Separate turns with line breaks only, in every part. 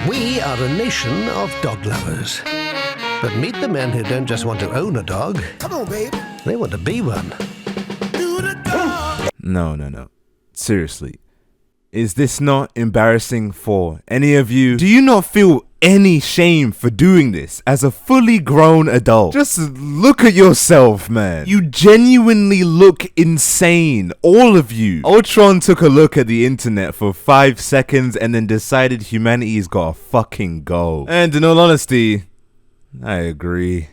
We are a nation of dog lovers. But meet the men who don't just want to own a dog. Come on, baby. They want to be one.
No. Seriously. Is this not embarrassing for any of you? Do you not feel any shame for doing this as a fully grown adult? Just look at yourself, man. You genuinely look insane. All of you. Ultron took a look at the internet for 5 seconds and then decided humanity's gotta fucking go. And in all honesty, I agree.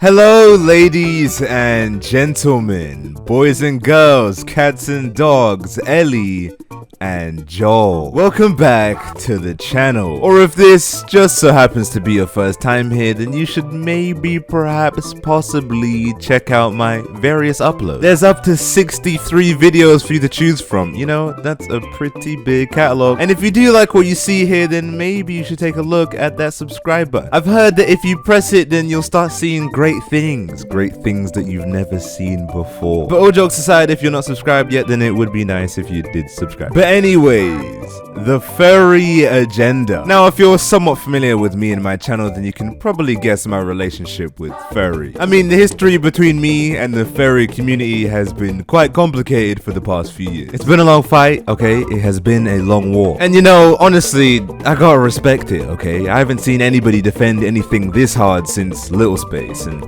Hello, ladies and gentlemen, boys and girls, cats and dogs, Ellie and Joel. Welcome back to the channel. Or if this just so happens to be your first time here, then you should maybe, perhaps, possibly check out my various uploads. There's up to 63 videos for you to choose from. You know, that's a pretty big catalog. And if you do like what you see here, then maybe you should take a look at that subscribe button. I've heard that if you press it, then you'll start seeing great things that you've never seen before. But all jokes aside, if you're not subscribed yet, then it would be nice if you did subscribe. But anyways, the furry agenda. Now, if you're somewhat familiar with me and my channel, then you can probably guess my relationship with furry. I mean, the history between me and the furry community has been quite complicated for the past few years. It's been a long fight, okay? It has been a long war. And you know, honestly, I gotta respect it, okay? I haven't seen anybody defend anything this hard since Little Space, and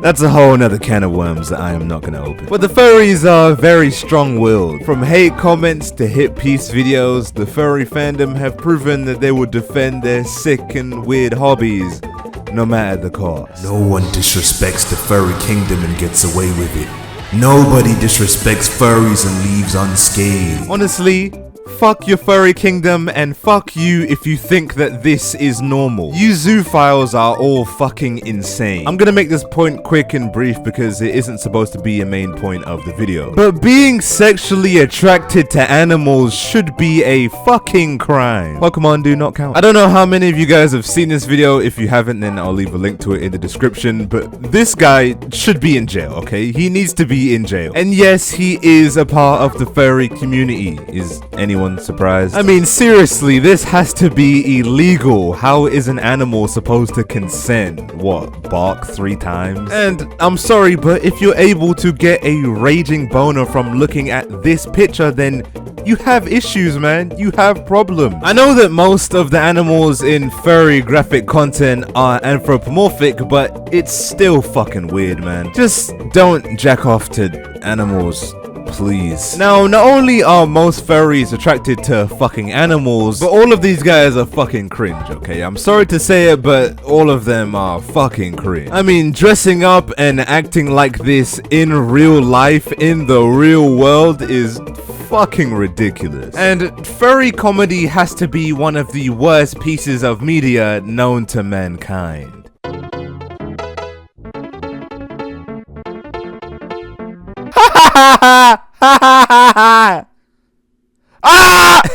that's a whole nother can of worms that I am not gonna open. But the furries are very strong-willed. From hate comments to hit piece videos, the furry fandom have proven that they will defend their sick and weird hobbies, no matter the cost.
No one disrespects the furry kingdom and gets away with it. Nobody disrespects furries and leaves unscathed.
Honestly, fuck your furry kingdom and fuck you if you think that this is normal. You zoophiles are all fucking insane. I'm gonna make this point quick and brief because it isn't supposed to be a main point of the video. But being sexually attracted to animals should be a fucking crime. Pokemon do not count. I don't know how many of you guys have seen this video. If you haven't, then I'll leave a link to it in the description. But this guy should be in jail, okay? He needs to be in jail. And yes, he is a part of the furry community. Is anyone surprised? I mean, seriously, this has to be illegal. How is an animal supposed to consent? What, bark 3 times? And I'm sorry, but if you're able to get a raging boner from looking at this picture, then you have issues, man. You have problems. I know that most of the animals in furry graphic content are anthropomorphic, but it's still fucking weird, man. Just don't jack off to animals, please. Now, not only are most furries attracted to fucking animals, but all of these guys are fucking cringe, okay? I'm sorry to say it, but all of them are fucking cringe. I mean, dressing up and acting like this in real life, in the real world, is fucking ridiculous. And furry comedy has to be one of the worst pieces of media known to mankind. Ah!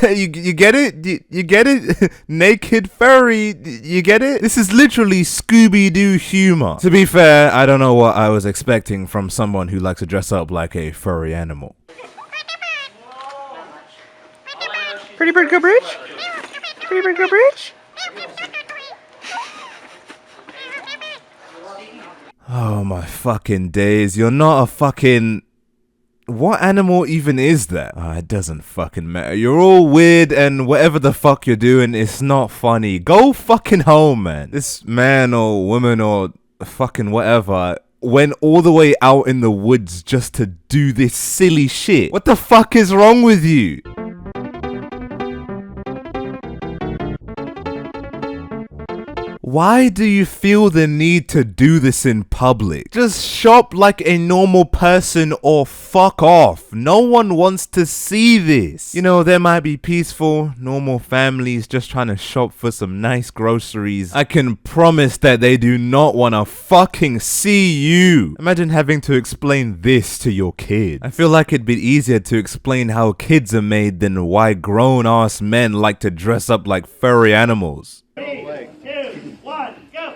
You get it? You get it? Naked furry, you get it? This is literally Scooby-Doo humor. To be fair, I don't know what I was expecting from someone who likes to dress up like a furry animal.
Pretty bird go bridge? Pretty bird go bridge?
Oh my fucking days, you're not a fucking... What animal even is that? It doesn't fucking matter. You're all weird and whatever the fuck you're doing, it's not funny. Go fucking home, man. This man or woman or fucking whatever went all the way out in the woods just to do this silly shit. What the fuck is wrong with you? Why do you feel the need to do this in public? Just shop like a normal person or fuck off. No one wants to see this. You know, there might be peaceful, normal families just trying to shop for some nice groceries. I can promise that they do not want to fucking see you. Imagine having to explain this to your kid. I feel like it'd be easier to explain how kids are made than why grown-ass men like to dress up like furry animals.
3, 2, 1, go!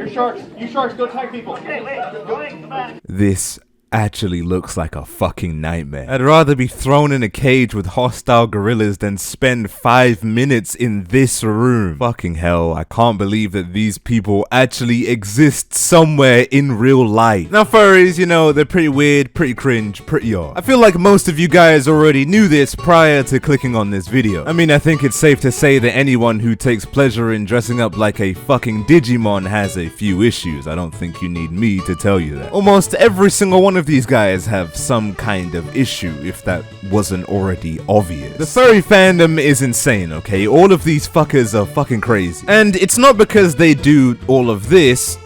You're sharks. You sharks, go attack people. Hey, wait, come back.
This actually looks like a fucking nightmare. I'd rather be thrown in a cage with hostile gorillas than spend 5 minutes in this room. Fucking hell, I can't believe that these people actually exist somewhere in real life. Now furries, you know, they're pretty weird, pretty cringe, pretty odd. I feel like most of you guys already knew this prior to clicking on this video. I mean, I think it's safe to say that anyone who takes pleasure in dressing up like a fucking Digimon has a few issues. I don't think you need me to tell you that. Almost every single one of these guys have some kind of issue, if that wasn't already obvious. The furry fandom is insane, okay? All of these fuckers are fucking crazy. And it's not because they do all of this.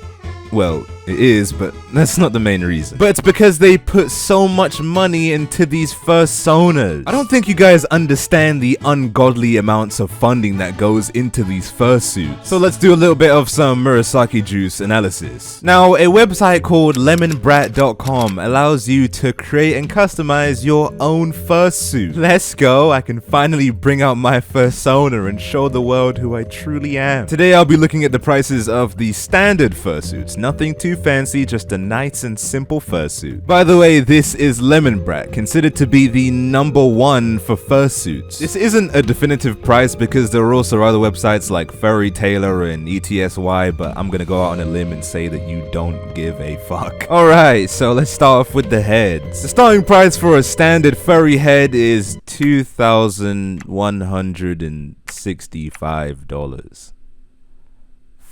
Well, it is, but that's not the main reason. But it's because they put so much money into these fursonas. I don't think you guys understand the ungodly amounts of funding that goes into these fursuits. So let's do a little bit of some Murasaki juice analysis. Now, a website called lemonbrat.com allows you to create and customize your own fursuit. Let's go, I can finally bring out my fursona and show the world who I truly am. Today I'll be looking at the prices of the standard fursuits. Nothing too fancy, just a nice and simple fursuit. By the way, this is Lemon Brat, considered to be the #1 for fursuits. This isn't a definitive price because there are also other websites like Furry Tailor and ETSY, but I'm gonna go out on a limb and say that you don't give a fuck. Alright, so let's start off with the heads. The starting price for a standard furry head is $2,165.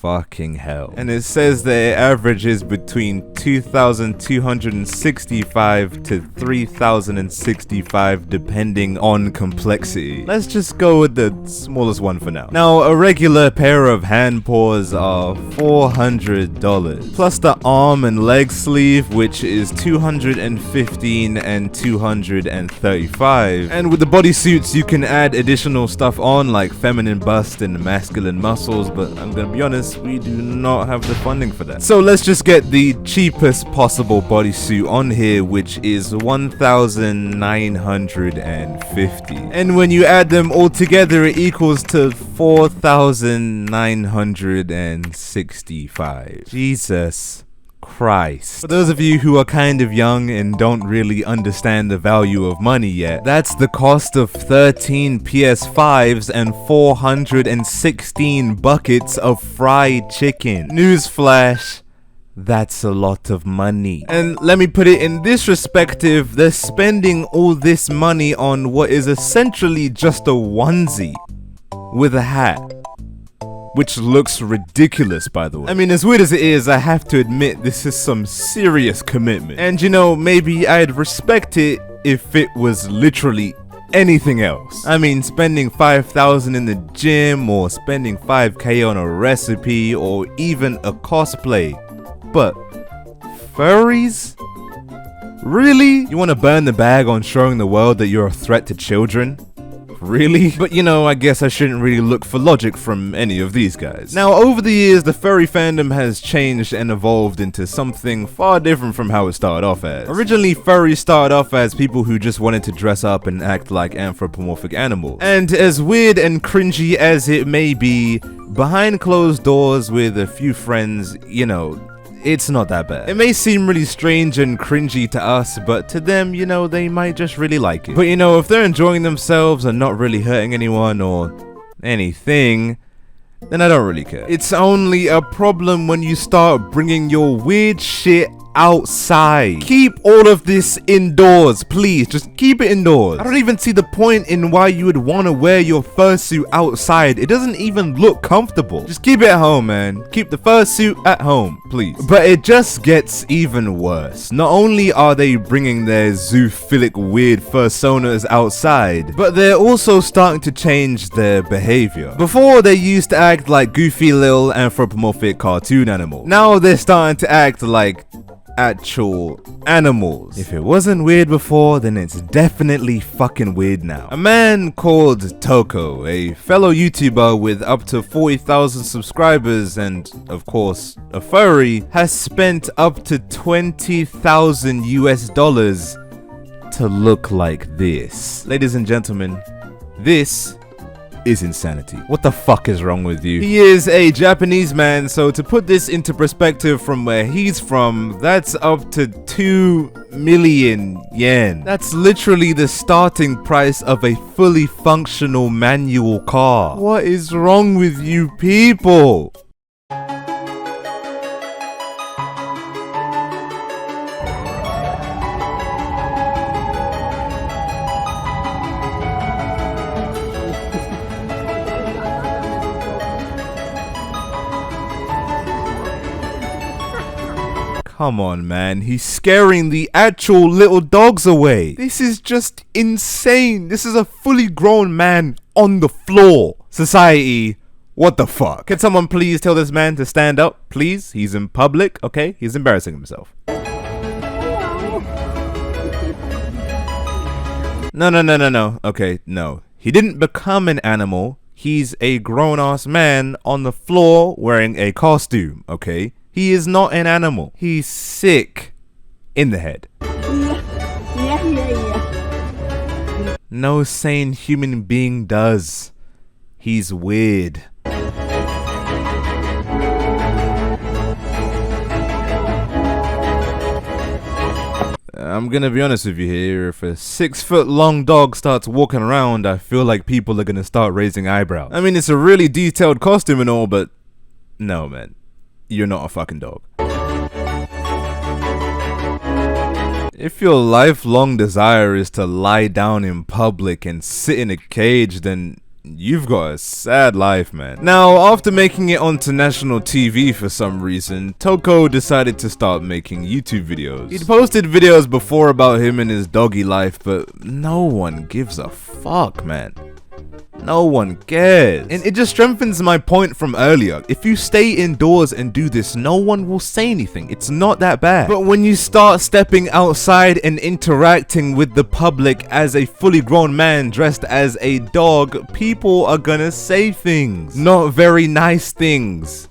Fucking hell. And it says that it averages between $2,265 to $3,065 depending on complexity. Let's just go with the smallest one for now. Now, a regular pair of hand paws are $400, plus the arm and leg sleeve, which is $215 and $235. And with the bodysuits, you can add additional stuff on like feminine bust and masculine muscles, but I'm gonna be honest, we do not have the funding for that. So let's just get the cheapest possible bodysuit on here, which is $1,950. And when you add them all together, it equals to $4,965. Jesus Christ. For those of you who are kind of young and don't really understand the value of money yet, that's the cost of 13 PS5s and 416 buckets of fried chicken. Newsflash, that's a lot of money. And let me put it in this perspective, they're spending all this money on what is essentially just a onesie with a hat, which looks ridiculous, by the way. I mean, as weird as it is, I have to admit this is some serious commitment. And you know, maybe I'd respect it if it was literally anything else. I mean, spending $5,000 in the gym, or spending $5K on a recipe, or even a cosplay. But furries? Really? You want to burn the bag on showing the world that you're a threat to children? Really? But you know, I guess I shouldn't really look for logic from any of these guys. Now, over the years, the furry fandom has changed and evolved into something far different from how it started off as. Originally, furries started off as people who just wanted to dress up and act like anthropomorphic animals. And as weird and cringy as it may be, behind closed doors with a few friends, you know, it's not that bad. It may seem really strange and cringy to us, but to them, you know, they might just really like it. But you know, if they're enjoying themselves and not really hurting anyone or anything, then I don't really care. It's only a problem when you start bringing your weird shit outside. Keep all of this indoors, please. Just keep it indoors. I don't even see the point in why you would want to wear your fursuit outside. It doesn't even look comfortable. Just keep it at home, man. Keep the fursuit at home, please. But it just gets even worse. Not only are they bringing their zoophilic weird fursonas outside, but they're also starting to change their behavior. Before, they used to act like goofy little anthropomorphic cartoon animals. Now they're starting to act like actual animals. If it wasn't weird before, then it's definitely fucking weird now. A man called Toko, a fellow YouTuber with up to 40,000 subscribers and, of course, a furry, has spent up to $20,000 US to look like this. Ladies and gentlemen, this is insanity. What the fuck is wrong with you? He is a Japanese man, so to put this into perspective from where he's from, that's up to 2 million yen. That's literally the starting price of a fully functional manual car. What is wrong with you people? Come on, man. He's scaring the actual little dogs away. This is just insane. This is a fully grown man on the floor. Society, what the fuck? Can someone please tell this man to stand up? Please? He's in public, okay? He's embarrassing himself. No. Okay, no. He didn't become an animal. He's a grown-ass man on the floor wearing a costume, okay? He is not an animal. He's sick in the head. No sane human being does. He's weird. I'm gonna be honest with you here. If a 6-foot-long dog starts walking around, I feel like people are gonna start raising eyebrows. I mean, it's a really detailed costume and all, but no, man. You're not a fucking dog. If your lifelong desire is to lie down in public and sit in a cage, then you've got a sad life, man. Now, after making it onto national TV for some reason, Toko decided to start making YouTube videos. He'd posted videos before about him and his doggy life, but no one gives a fuck, man. No one cares. And it just strengthens my point from earlier. If you stay indoors and do this, no one will say anything. It's not that bad. But when you start stepping outside and interacting with the public as a fully grown man dressed as a dog, people are gonna say things. Not very nice things.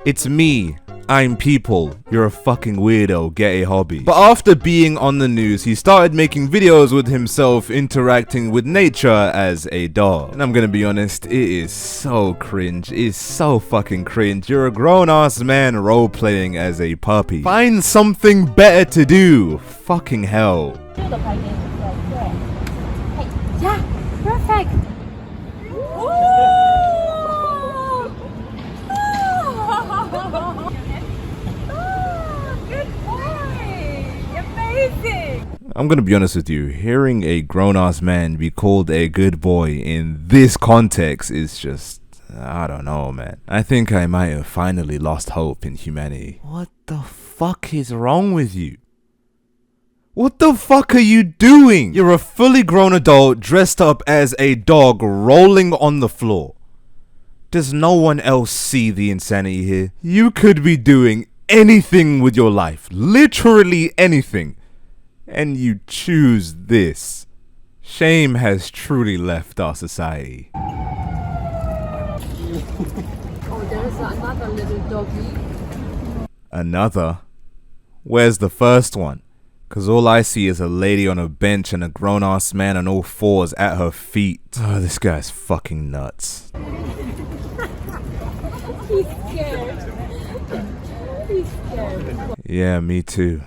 It's me. I'm people. You're a fucking weirdo. Get a hobby. But after being on the news, he started making videos with himself interacting with nature as a dog. And I'm gonna be honest, it is so cringe. It's so fucking cringe. You're a grown-ass man role-playing as a puppy. Find something better to do. Fucking hell.
Yeah, perfect.
I'm gonna be honest with you, hearing a grown-ass man be called a good boy in this context is just, I don't know, man. I think I might have finally lost hope in humanity. What the fuck is wrong with you? What the fuck are you doing? You're a fully grown adult dressed up as a dog rolling on the floor. Does no one else see the insanity here? You could be doing anything with your life, literally anything, and you choose this. Shame has truly left our society.
Oh, there's another little doggy.
Another? Where's the first one? Cause all I see is a lady on a bench and a grown-ass man on all fours at her feet. Oh, this guy's fucking nuts.
He's scared. He's scared.
Yeah, me too.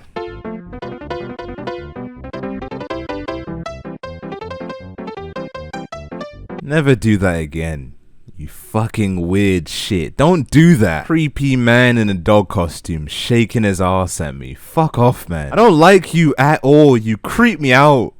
Never do that again. You fucking weird shit. Don't do that. Creepy man in a dog costume shaking his ass at me. Fuck off, man. I don't like you at all. You creep me out.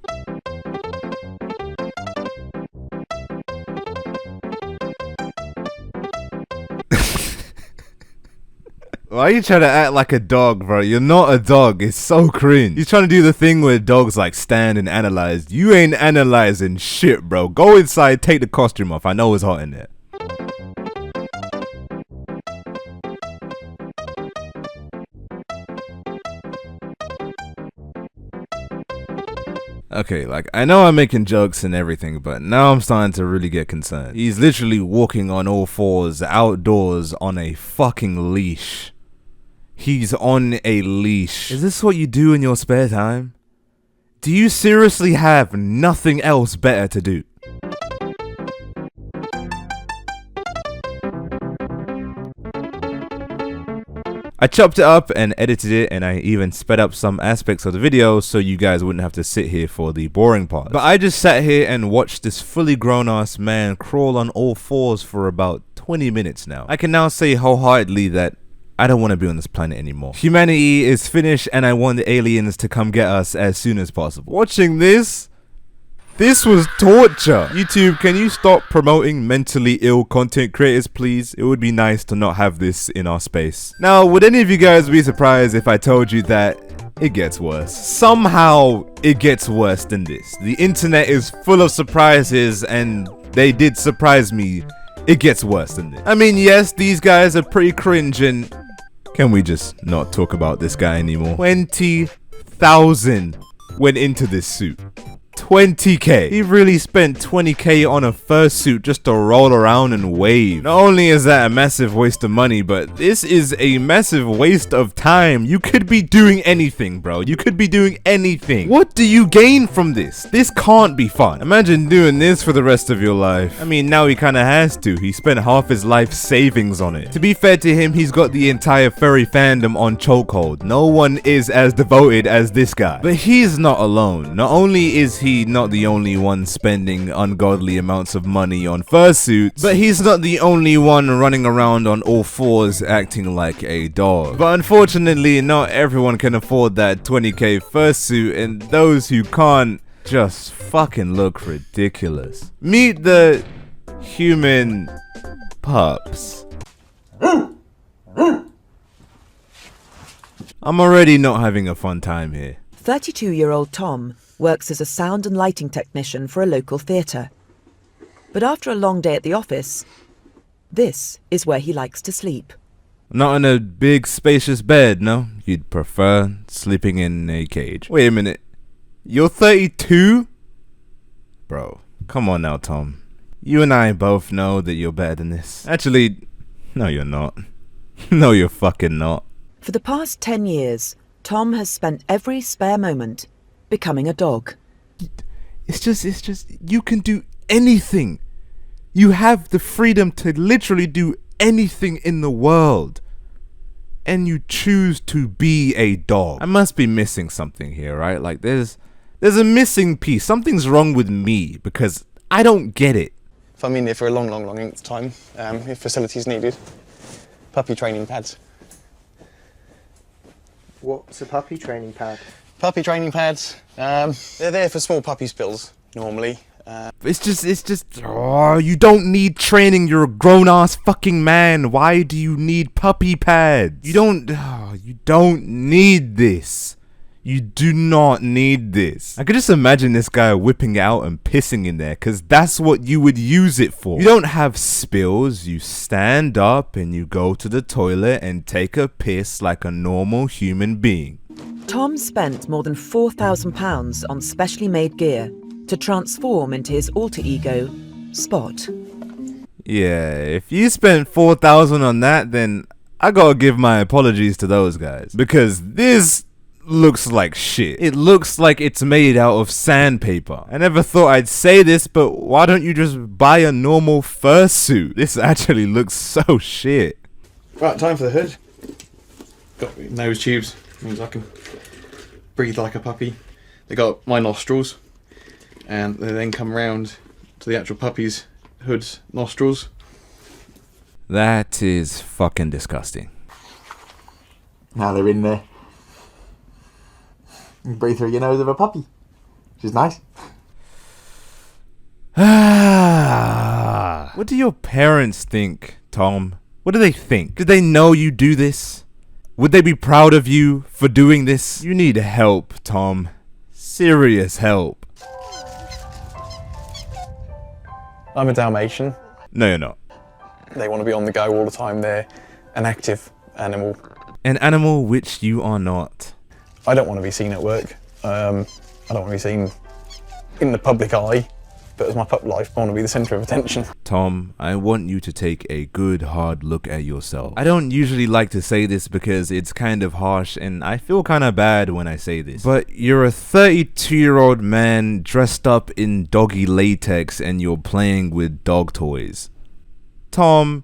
Why are you trying to act like a dog, bro? You're not a dog. It's so cringe. He's trying to do the thing where dogs like stand and analyze. You ain't analyzing shit, bro. Go inside, take the costume off. I know it's hot in there. Okay, like, I know I'm making jokes and everything, but now I'm starting to really get concerned. He's literally walking on all fours outdoors on a fucking leash. He's on a leash. Is this what you do in your spare time? Do you seriously have nothing else better to do? I chopped it up and edited it, and I even sped up some aspects of the video so you guys wouldn't have to sit here for the boring part. But I just sat here and watched this fully grown ass man crawl on all fours for about 20 minutes now. I can now say wholeheartedly that I don't want to be on this planet anymore. Humanity is finished and I want the aliens to come get us as soon as possible. Watching this was torture. YouTube, can you stop promoting mentally ill content creators, please? It would be nice to not have this in our space. Now, would any of you guys be surprised if I told you that it gets worse? Somehow, it gets worse than this. The internet is full of surprises, and they did surprise me. It gets worse than this. I mean, yes, these guys are pretty cringe, and can we just not talk about this guy anymore? 20,000 went into this suit. 20k. He really spent 20k on a fursuit just to roll around and wave. Not only is that a massive waste of money, but this is a massive waste of time. You could be doing anything, bro. You could be doing anything. What do you gain from this? This can't be fun. Imagine doing this for the rest of your life. I mean, now he kind of has to. He spent half his life savings on it. To be fair to him, he's got the entire furry fandom on chokehold. No one is as devoted as this guy. But he's not alone. Not only is he not the only one spending ungodly amounts of money on fursuits, but he's not the only one running around on all fours acting like a dog. But unfortunately, not everyone can afford that 20k fursuit, and those who can't just fucking look ridiculous. Meet the human pups. I'm already not having a fun time here.
32-year-old Tom works as a sound and lighting technician for a local theatre. But after a long day at the office, this is where he likes to sleep.
Not in a big spacious bed, no? You'd prefer sleeping in a cage. Wait a minute. You're 32? Bro, come on now, Tom. You and I both know that you're better than this. Actually, no you're not. No you're fucking not.
For the past 10 years, Tom has spent every spare moment becoming a dog.
It's just, you can do anything. You have the freedom to literally do anything in the world. And you choose to be a dog. I must be missing something here, right? Like there's a missing piece. Something's wrong with me because I don't get it.
If I'm in there for a long length of time, if facilities needed, puppy training pads.
What's a puppy training pad?
Puppy training pads, they're there for small puppy spills, normally.
It's just, oh, you don't need training, you're a grown-ass fucking man. Why do you need puppy pads? You don't need this. You do not need this. I could just imagine this guy whipping it out and pissing in there, because that's what you would use it for. You don't have spills, you stand up and you go to the toilet and take a piss like a normal human being.
Tom spent more than £4,000 on specially made gear to transform into his alter ego, Spot.
Yeah, if you spent 4,000 on that, then I gotta give my apologies to those guys, because this looks like shit. It looks like it's made out of sandpaper. I never thought I'd say this, but why don't you just buy a normal fursuit? This actually looks so shit.
Right, time for the hood. Got nose tubes, means I can breathe like a puppy. They got my nostrils, and they then come round to the actual puppy's hood's nostrils.
That is fucking disgusting.
Now they're in there. You can breathe through your nose of a puppy, which is nice.
What do your parents think, Tom? What do they think? Did they know you do this? Would they be proud of you for doing this? You need help, Tom. Serious help.
I'm a Dalmatian.
No, you're not.
They want to be on the go all the time. They're an active animal.
An animal which you are not.
I don't want to be seen at work. I don't want to be seen in the public eye. But as my pup life, I want to be the centre of attention.
Tom, I want you to take a good hard look at yourself. I don't usually like to say this because it's kind of harsh and I feel kind of bad when I say this. But you're a 32-year-old man dressed up in doggy latex and you're playing with dog toys. Tom,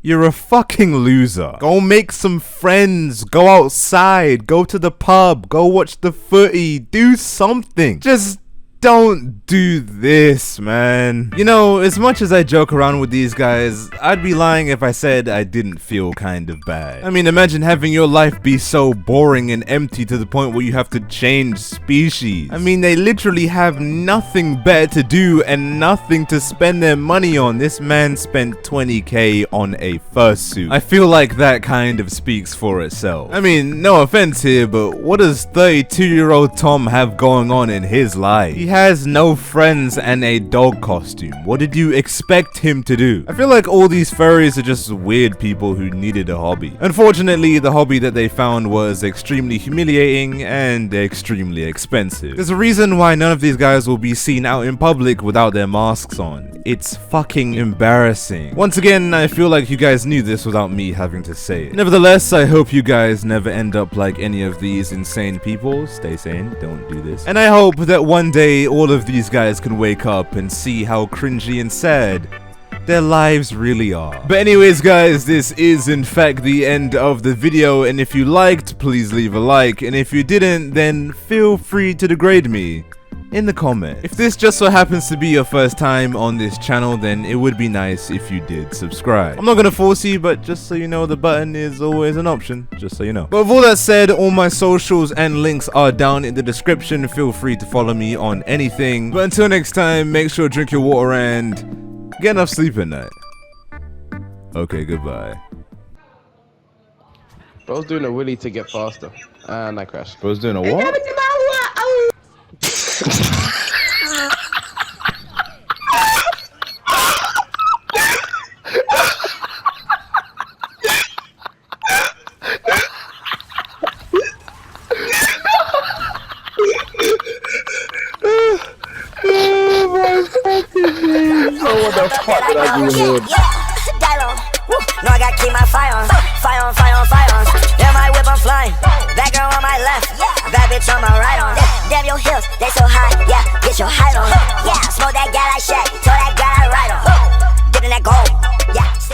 You're a fucking loser. Go make some friends. Go outside. Go to the pub. Go watch the footy. Do something. Just don't do this, man. You know, as much as I joke around with these guys, I'd be lying if I said I didn't feel kind of bad. I mean, imagine having your life be so boring and empty to the point where you have to change species. I mean, they literally have nothing better to do and nothing to spend their money on. This man spent 20k on a fursuit. I feel like that kind of speaks for itself. I mean, no offense here, but what does 32-year-old Tom have going on in his life? He has no friends and a dog costume. What did you expect him to do? I feel like all these furries are just weird people who needed a hobby. Unfortunately, the hobby that they found was extremely humiliating and extremely expensive. There's a reason why none of these guys will be seen out in public without their masks on. It's fucking embarrassing. Once again, I feel like you guys knew this without me having to say it. Nevertheless, I hope you guys never end up like any of these insane people. Stay sane, don't do this. And I hope that one day all of these guys can wake up and see how cringy and sad their lives really are. But anyways guys, this is in fact the end of the video, and if you liked, please leave a like, and if you didn't, then feel free to degrade me in the comment. If this just so happens to be your first time on this channel, then it would be nice if you did subscribe. I'm not gonna force you, but just so you know, the button is always an option, just so you know. But with all that said, all my socials and links are down in the description. Feel free to follow me on anything. But until next time, make sure to drink your water and get enough sleep at night. Okay, goodbye.
Bro's doing a wheelie to get faster. And I crashed.
Bro's doing a what?
What the fuck did I do here?
No, I got keep my fire on. Fire on, fire on, fire on. Yeah, my whip, I'm flying. That girl on my left. Bad bitch on my right on. Damn, your heels, they so high. Yeah, get your height on. Yeah, smoke that guy like Shaq. Told that guy I ride on. Get in that gold. Yeah.